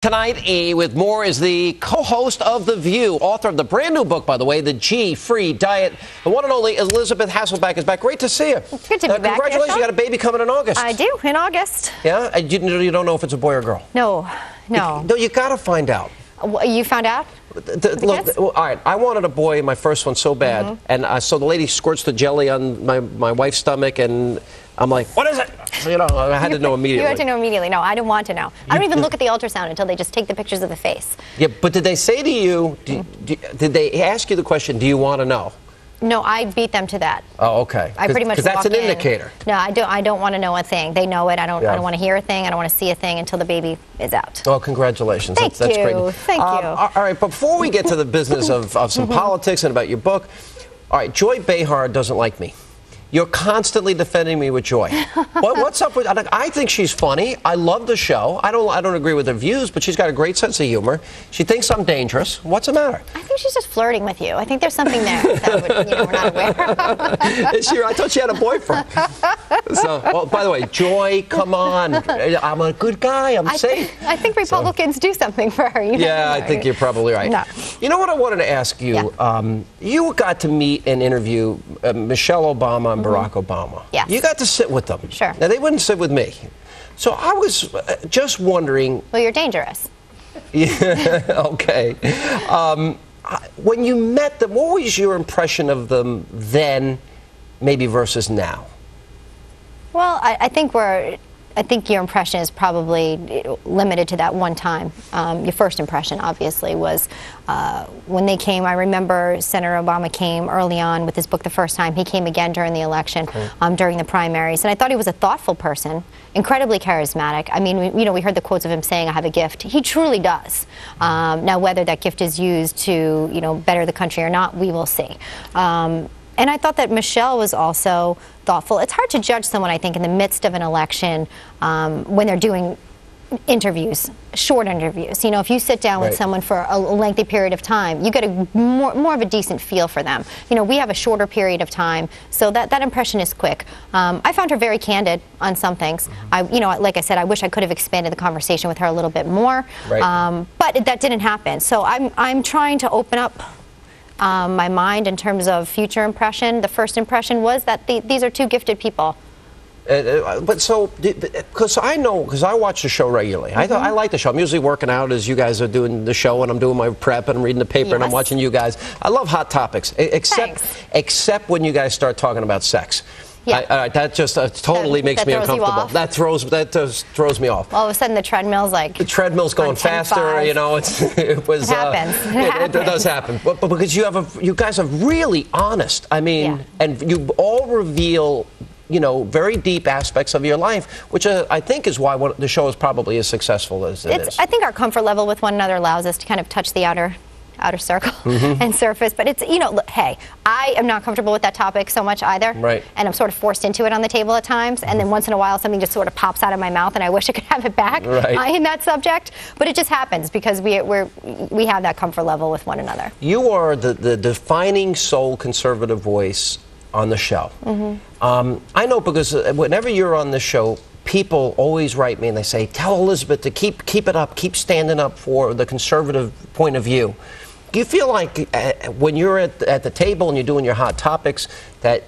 Tonight, with more, is the co-host of The View, author of the brand new book, by the way, The G-Free Diet. The one and only Elisabeth Hasselbeck is back. Great to see you. It's good to be back. Congratulations, you got a baby coming in August. I do, in August. Yeah? And you don't know if it's a boy or girl? No. No, you got to find out. You found out? Look, all right, I wanted a boy, my first one, so bad. And so the lady squirts the jelly on my wife's stomach, and I'm like, what is it? So, I had to know immediately. You had to know immediately. No, I didn't want to know. I don't even look at the ultrasound until they just take the pictures of the face. Yeah, but did they say to you, did they ask you the question, do you want to know? No, I beat them to that. Oh, okay. I pretty much because that's an indicator. No, I don't want to know a thing. They know it. I don't want to hear a thing. I don't want to see a thing until the baby is out. Oh, congratulations. That's great. Thank you. All right, before we get to the business of some politics and about your book, all right, Joy Behar doesn't like me. You're constantly defending me with Joy. What's up with? I think she's funny. I love the show. I don't agree with her views, but she's got a great sense of humor. She thinks I'm dangerous. What's the matter? I think she's just flirting with you. I think there's something there that we're not aware of. I thought she had a boyfriend. So, well, by the way, Joy, come on. I'm a good guy. I'm safe. I think Republicans do something for her. Yeah, I think you're probably right. No. You know what I wanted to ask you? Yeah. You got to meet and interview Michelle Obama and Barack Obama. Yes. You got to sit with them. Sure. Now, they wouldn't sit with me. So I was just wondering. Well, you're dangerous. Yeah, okay. When you met them, what was your impression of them then, maybe versus now? Well, I think your impression is probably limited to that one time. Your first impression, obviously, was when they came. I remember Senator Obama came early on with his book the first time. He came again during the election, during the primaries. And I thought he was a thoughtful person, incredibly charismatic. I mean, we heard the quotes of him saying, I have a gift. He truly does. Now, whether that gift is used to, better the country or not, we will see. And I thought that Michelle was also thoughtful. It's hard to judge someone, I think, in the midst of an election when they're doing interviews, short interviews. If you sit down with someone for a lengthy period of time, you get a more of a decent feel for them. We have a shorter period of time, so that impression is quick. I found her very candid on some things. Like I said, I wish I could have expanded the conversation with her a little bit more, but that didn't happen. So I'm trying to open up my mind in terms of future impression. The first impression was that these are two gifted people. Because I watch the show regularly. I like the show. I'm usually working out as you guys are doing the show, and I'm doing my prep and I'm reading the paper and I'm watching you guys. I love hot topics, except when you guys start talking about sex. Yeah. That just totally makes me uncomfortable. That throws me off. All of a sudden, the treadmill's the treadmill's going faster. It happens. It does happen. But because you guys are really honest. I mean, and you all reveal very deep aspects of your life, which I think is why the show is probably as successful as it is. I think our comfort level with one another allows us to kind of touch the outer circle and surface, but it's hey, I am not comfortable with that topic so much either, and I'm sort of forced into it on the table at times, and then once in a while something just sort of pops out of my mouth and I wish I could have it back in that subject, but it just happens because we have that comfort level with one another. You are the defining sole conservative voice on the show. I know, because whenever you're on the show, people always write me and they say, tell Elisabeth to keep it up, keep standing up for the conservative point of view. Do you feel like when you're at the table and you're doing your hot topics that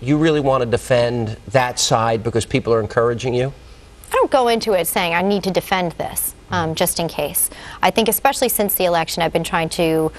you really want to defend that side because people are encouraging you? I don't go into it saying I need to defend this just in case. I think especially since the election, I've been trying to,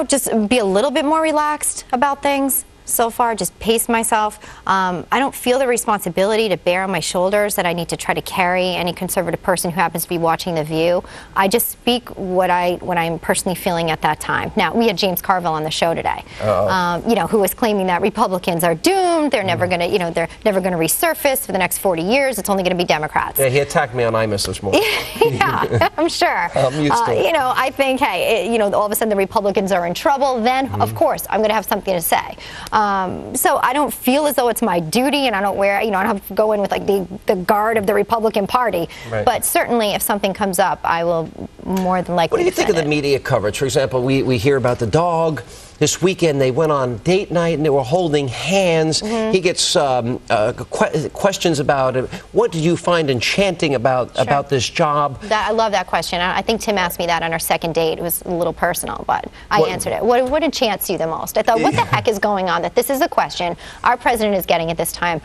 just be a little bit more relaxed about things. So far, just pace myself. I don't feel the responsibility to bear on my shoulders that I need to try to carry any conservative person who happens to be watching The View. I just speak what I'm personally feeling at that time. Now, we had James Carville on the show today, who was claiming that Republicans are doomed. They're never going to, they're never going to resurface for the next 40 years. It's only going to be Democrats. Yeah, he attacked me on IMUS this morning. Yeah, I'm sure. I'm used to it. I think, hey, all of a sudden the Republicans are in trouble. Then, of course, I'm going to have something to say. So I don't feel as though it's my duty, and I don't wear, I don't have to go in with like the guard of the Republican Party. But certainly, if something comes up, I will more than likely. What do you think of the media coverage? For example, we hear about the dog. This weekend they went on date night and they were holding hands. He gets questions about it. What did you find enchanting about this job? I love that question. I think Tim asked me that on our second date. It was a little personal, but I answered it. What enchants you the most? I thought, what the heck is going on? That this is a question our president is getting at this time,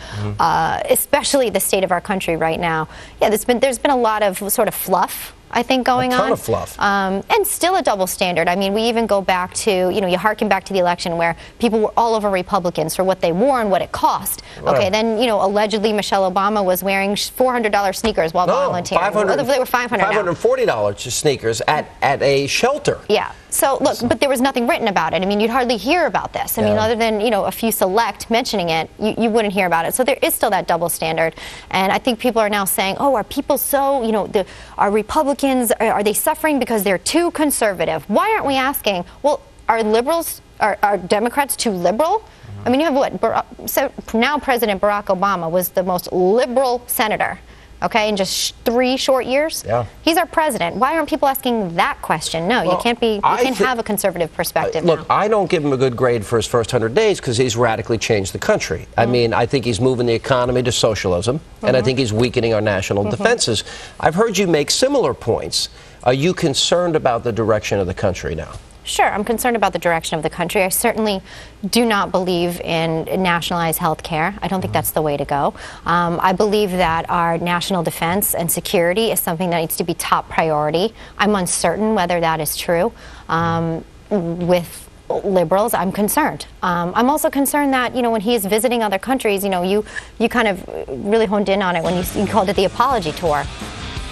especially the state of our country right now. Yeah, there's been a lot of sort of fluff, I think, going on. A ton of fluff. And still a double standard. I mean, we even go back to, you harken back to the election where people were all over Republicans for what they wore and what it cost. Okay, then, allegedly Michelle Obama was wearing $400 sneakers while volunteering. They were $540 sneakers at a shelter. Yeah. So, look, but there was nothing written about it. I mean, you'd hardly hear about this. I mean, other than, a few select mentioning it, you wouldn't hear about it. So there is still that double standard. And I think people are now saying, oh, are people so, are Republicans, are they suffering because they're too conservative? Why aren't we asking, well, are liberals, are Democrats too liberal? I mean, you have what? So now President Barack Obama was the most liberal senator. Okay, in just 3 short years? Yeah. He's our president. Why aren't people asking that question? No, you can't have a conservative perspective Look, now. I don't give him a good grade for his first 100 days because he's radically changed the country. I mean, I think he's moving the economy to socialism, and I think he's weakening our national defenses. I've heard you make similar points. Are you concerned about the direction of the country now? Sure, I'm concerned about the direction of the country. I certainly do not believe in nationalized health care. I don't think that's the way to go. I believe that our national defense and security is something that needs to be top priority. I'm uncertain whether that is true. With liberals, I'm concerned. I'm also concerned that, when he is visiting other countries, you kind of really honed in on it when you called it the apology tour.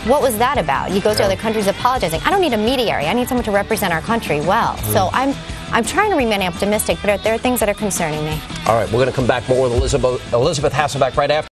What was that about? You go to other countries apologizing. I don't need a mediary. I need someone to represent our country well. So I'm trying to remain optimistic, but there are things that are concerning me. All right, we're going to come back more with Elisabeth Hasselbeck right after.